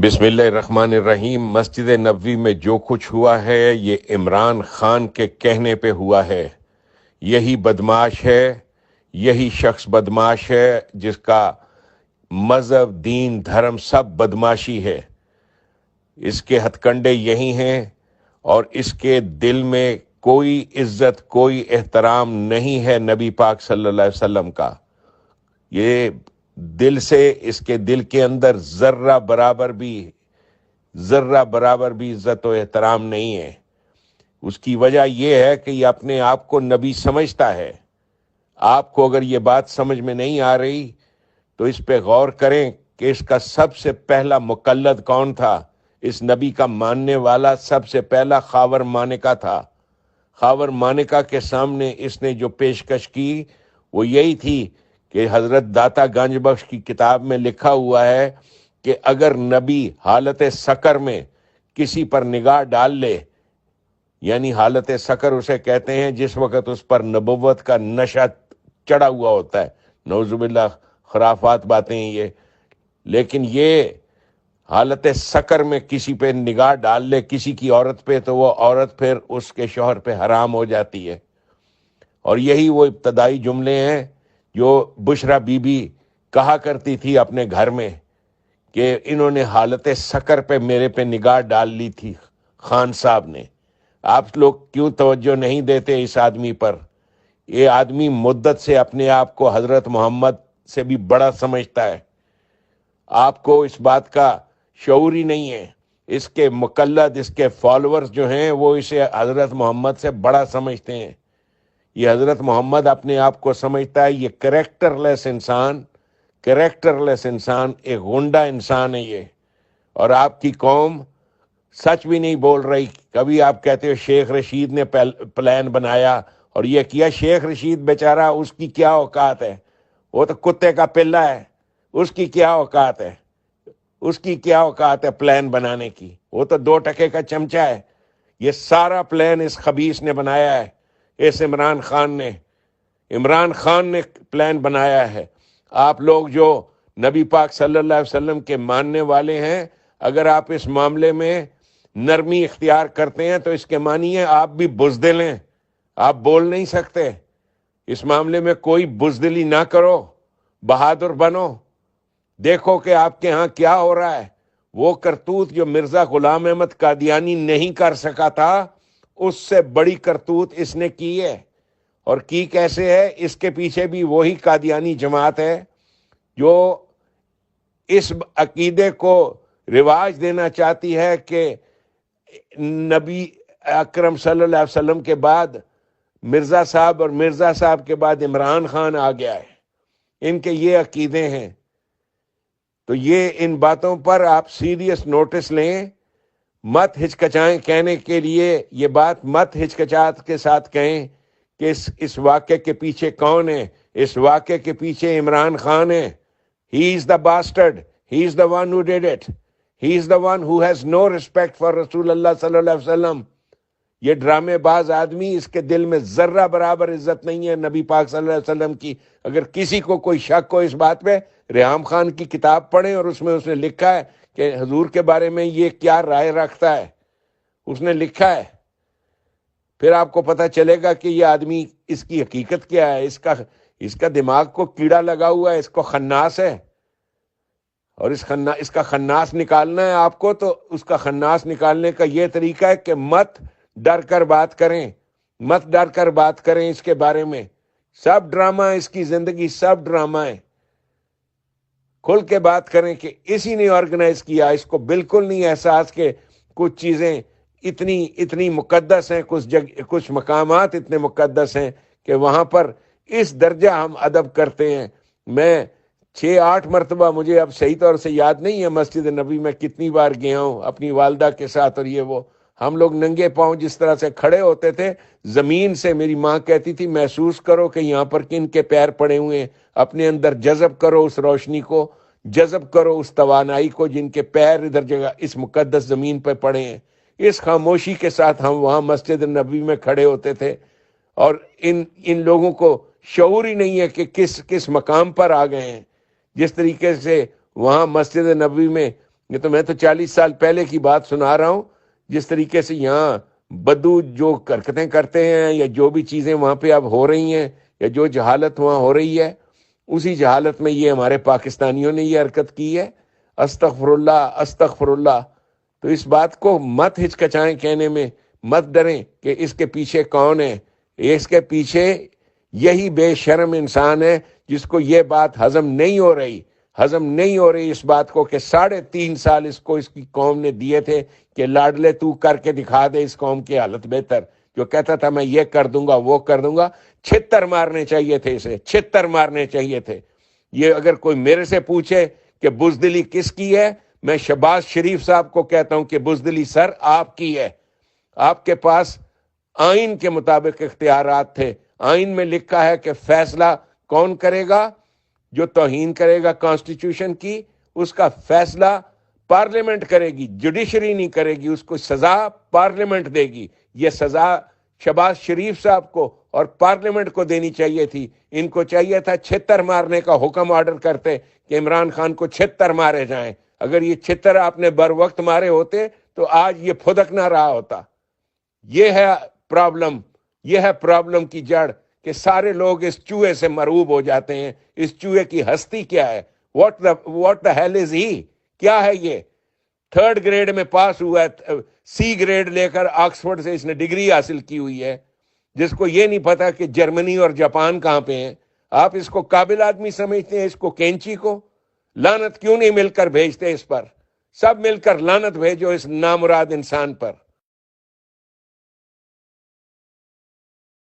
بسم اللہ الرحمن الرحیم۔ مسجد نبوی میں جو کچھ ہوا ہے یہ عمران خان کے کہنے پہ ہوا ہے۔ یہی بدماش ہے، یہی شخص بدماش ہے جس کا مذہب، دین، دھرم سب بدماشی ہے۔ اس کے ہتھ کنڈے یہی ہیں اور اس کے دل میں کوئی عزت، کوئی احترام نہیں ہے نبی پاک صلی اللہ علیہ وسلم کا۔ یہ دل سے، اس کے دل کے اندر ذرہ برابر بھی عزت و احترام نہیں ہے۔ اس کی وجہ یہ ہے کہ یہ اپنے آپ کو نبی سمجھتا ہے۔ آپ کو اگر یہ بات سمجھ میں نہیں آ رہی تو اس پہ غور کریں کہ اس کا سب سے پہلا مقلد کون تھا۔ اس نبی کا ماننے والا سب سے پہلا خاور مانکا تھا۔ خاور مانکا کے سامنے اس نے جو پیشکش کی وہ یہی تھی کہ حضرت داتا گنج بخش کی کتاب میں لکھا ہوا ہے کہ اگر نبی حالت سکر میں کسی پر نگاہ ڈال لے، یعنی حالت سکر اسے کہتے ہیں جس وقت اس پر نبوت کا نشہ چڑھا ہوا ہوتا ہے، نعوذ باللہ، خرافات باتیں یہ، لیکن یہ حالت سکر میں کسی پہ نگاہ ڈال لے کسی کی عورت پہ، تو وہ عورت پھر اس کے شوہر پہ حرام ہو جاتی ہے۔ اور یہی وہ ابتدائی جملے ہیں جو بشرا بی بی کہا کرتی تھی اپنے گھر میں کہ انہوں نے حالت سکر پہ میرے پہ نگاہ ڈال لی تھی خان صاحب نے۔ آپ لوگ کیوں توجہ نہیں دیتے اس آدمی پر؟ یہ آدمی مدت سے اپنے آپ کو حضرت محمد سے بھی بڑا سمجھتا ہے۔ آپ کو اس بات کا شعور ہی نہیں ہے۔ اس کے مقلد، اس کے فالورز جو ہیں وہ اسے حضرت محمد سے بڑا سمجھتے ہیں۔ یہ حضرت محمد اپنے آپ کو سمجھتا ہے یہ کریکٹر لیس انسان، ایک غنڈہ انسان ہے یہ۔ اور آپ کی قوم سچ بھی نہیں بول رہی۔ کبھی آپ کہتے ہو شیخ رشید نے پلان بنایا اور یہ کیا۔ شیخ رشید بیچارہ، اس کی کیا اوقات ہے؟ وہ تو کتے کا پلہ ہے، اس کی کیا اوقات ہے؟ اس کی کیا اوقات ہے پلان بنانے کی؟ وہ تو 2 ٹکے کا چمچہ ہے۔ یہ سارا پلان اس خبیث نے بنایا ہے، اس عمران خان نے پلان بنایا ہے۔ آپ لوگ جو نبی پاک صلی اللہ علیہ وسلم کے ماننے والے ہیں، اگر آپ اس معاملے میں نرمی اختیار کرتے ہیں تو اس کے معنی ہے آپ بھی بزدل ہیں، آپ بول نہیں سکتے۔ اس معاملے میں کوئی بزدلی نہ کرو، بہادر بنو۔ دیکھو کہ آپ کے ہاں کیا ہو رہا ہے۔ وہ کرتوت جو مرزا غلام احمد قادیانی نہیں کر سکا تھا، اس سے بڑی کرتوت اس نے کی ہے۔ اور کی کیسے ہے؟ اس کے پیچھے بھی وہی قادیانی جماعت ہے جو اس عقیدے کو رواج دینا چاہتی ہے کہ نبی اکرم صلی اللہ علیہ وسلم کے بعد مرزا صاحب اور مرزا صاحب کے بعد عمران خان آ گیا ہے۔ ان کے یہ عقیدے ہیں۔ تو یہ ان باتوں پر آپ سیریس نوٹس لیں، مت ہچکچائیں کہنے کے لیے۔ یہ بات مت ہچکچاہٹ کے ساتھ کہیں کہ اس واقعے کے پیچھے کون ہے۔ اس واقعے کے پیچھے عمران خان ہے۔ He is the bastard. He is the one who did it. He is the one who has no respect for رسول اللہ صلی اللہ علیہ وسلم۔ یہ ڈرامے باز آدمی، اس کے دل میں ذرہ برابر عزت نہیں ہے نبی پاک صلی اللہ علیہ وسلم کی۔ اگر کسی کو کوئی شک ہو اس بات پہ، ریحام خان کی کتاب پڑھیں اور اس میں اس نے لکھا ہے کہ حضور کے بارے میں یہ کیا رائے رکھتا ہے، اس نے لکھا ہے۔ پھر آپ کو پتہ چلے گا کہ یہ آدمی، اس کی حقیقت کیا ہے۔ اس کا دماغ کو کیڑا لگا ہوا ہے، اس کو خناس ہے، اور اس کا خناس نکالنا ہے آپ کو، تو اس کا خناس نکالنے کا یہ طریقہ ہے کہ مت ڈر کر بات کریں اس کے بارے میں۔ سب ڈرامہ ہے، اس کی زندگی سب ڈرامہ ہے۔ کھل کے بات کریں کہ اسی نے آرگنائز کیا۔ اس کو بالکل نہیں احساس کہ کچھ چیزیں اتنی مقدس ہیں، کچھ مقامات اتنے مقدس ہیں کہ وہاں پر اس درجہ ہم ادب کرتے ہیں۔ میں 6-8 مرتبہ، مجھے اب صحیح طور سے یاد نہیں ہے مسجد نبی میں کتنی بار گیا ہوں اپنی والدہ کے ساتھ، اور یہ وہ ہم لوگ ننگے پاؤں جس طرح سے کھڑے ہوتے تھے زمین سے، میری ماں کہتی تھی محسوس کرو کہ یہاں پر کن کے پیر پڑے ہوئے ہیں، اپنے اندر جذب کرو اس روشنی کو، جذب کرو اس توانائی کو جن کے پیر ادھر جگہ اس مقدس زمین پہ پڑے ہیں۔ اس خاموشی کے ساتھ ہم وہاں مسجد نبی میں کھڑے ہوتے تھے، اور ان لوگوں کو شعور ہی نہیں ہے کہ کس مقام پر آ گئے ہیں۔ جس طریقے سے وہاں مسجد نبوی میں یہ تو میں تو 40 سال پہلے کی بات سنا رہا ہوں. جس طریقے سے یہاں بدو جو حرکتیں کرتے ہیں یا جو بھی چیزیں وہاں پہ اب ہو رہی ہیں یا جو جہالت وہاں ہو رہی ہے، اسی جہالت میں یہ ہمارے پاکستانیوں نے یہ حرکت کی ہے. استغفر اللہ استغفر اللہ. تو اس بات کو مت ہچکچائیں کہنے میں، مت ڈریں کہ اس کے پیچھے کون ہے. اس کے پیچھے یہی بے شرم انسان ہے جس کو یہ بات ہضم نہیں ہو رہی اس بات کو کہ 3.5 سال اس کو اس کی قوم نے دیے تھے کہ لاڈلے تو کر کے دکھا دے اس قوم کی حالت بہتر. جو کہتا تھا میں یہ کر دوں گا وہ کر دوں گا، چھتر مارنے چاہیے تھے اسے، چھتر مارنے چاہیے تھے. یہ اگر کوئی میرے سے پوچھے کہ بزدلی کس کی ہے، میں شہباز شریف صاحب کو کہتا ہوں کہ بزدلی سر آپ کی ہے. آپ کے پاس آئین کے مطابق اختیارات تھے. آئین میں لکھا ہے کہ فیصلہ کون کرے گا؟ جو توہین کرے گا کانسٹیٹیوشن کی، اس کا فیصلہ پارلیمنٹ کرے گی، جوڈیشری نہیں کرے گی. اس کو سزا پارلیمنٹ دے گی. یہ سزا شہباز شریف صاحب کو اور پارلیمنٹ کو دینی چاہیے تھی. ان کو چاہیے تھا چھتر مارنے کا حکم آرڈر کرتے کہ عمران خان کو چھتر مارے جائیں. اگر یہ چھتر آپ نے بر وقت مارے ہوتے تو آج یہ پھدک نہ رہا ہوتا. یہ ہے پرابلم، یہ ہے پرابلم کی جڑ کہ سارے لوگ اس چوہے سے مرعوب ہو جاتے ہیں. اس چوہے کی ہستی کیا ہے؟ what the hell is he؟ کیا ہے یہ؟ 3rd گریڈ میں پاس ہوا ہے، سی گریڈ لے کر آکسفورڈ سے اس نے ڈگری حاصل کی ہوئی ہے، جس کو یہ نہیں پتا کہ جرمنی اور جاپان کہاں پہ ہیں. آپ اس کو قابل آدمی سمجھتے ہیں؟ اس کو کینچی کو لعنت کیوں نہیں مل کر بھیجتے؟ اس پر سب مل کر لعنت بھیجو اس نامراد انسان پر.